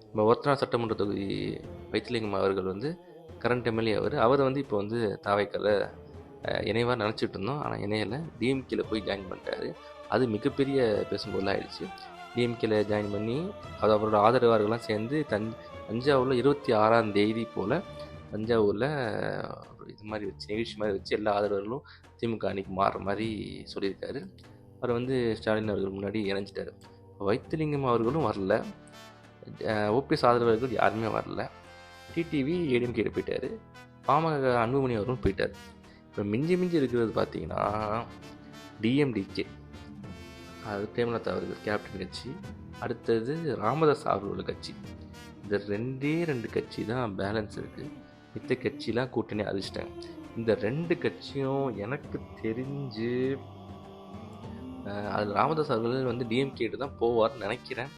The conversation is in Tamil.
நம்ம ஒருத்தநாள் சட்டமன்ற தொகுதி வைத்திலிங்கம் அவர்கள் வந்து கரண்ட் எம்எல்ஏ அவர் வந்து இப்போ வந்து தாவைக்கால இணைவாக நினச்சிட்டு இருந்தோம். ஆனால் இணையலை, டிஎம்கேல போய் ஜாயின் பண்ணிட்டாரு. அது மிகப்பெரிய பேசும்பொருளாக ஆயிடுச்சு. டிஎம்கேல ஜாயின் பண்ணி அவரோட ஆதரவாளர்கள்லாம் சேர்ந்து தஞ்சாவூரில் 26ஆம் தேதி போல் தஞ்சாவூரில் இது மாதிரி வச்சு நிகழ்ச்சி மாதிரி வச்சு எல்லா ஆதரவாளர்களும் திமுக அன்னைக்கு மாறுற மாதிரி சொல்லியிருக்காரு. அவர் வந்து ஸ்டாலின் அவர்கள் முன்னாடி இணைஞ்சிட்டார். வைத்திலிங்கம் அவர்களும் வரல, ஓபிஎஸ் ஆதரவாளர்கள் யாருமே வரல. டிடிவி ஏடிஎம்கே போயிட்டார், பாமக அன்புமணி அவர்களும் போயிட்டார். இப்போ மிஞ்சி இருக்கிறது பார்த்தீங்கன்னா டிஎம்டிகே, அது பிரேமலதா அவர்கள் கேப்டன் கட்சி, அடுத்தது ராமதாஸ் அவர்களோட கட்சி. இந்த ரெண்டு கட்சி தான் பேலன்ஸ் இருக்குது. மித்த கட்சிலாம் கூட்டணி அறிவிச்சிட்டாங்க. இந்த 2 கட்சியும் எனக்கு தெரிஞ்சு அதில் ராமதாஸ் அவர்கள் வந்து டிஎம்கேட்டு தான் போவார்னு நினைக்கிறேன்.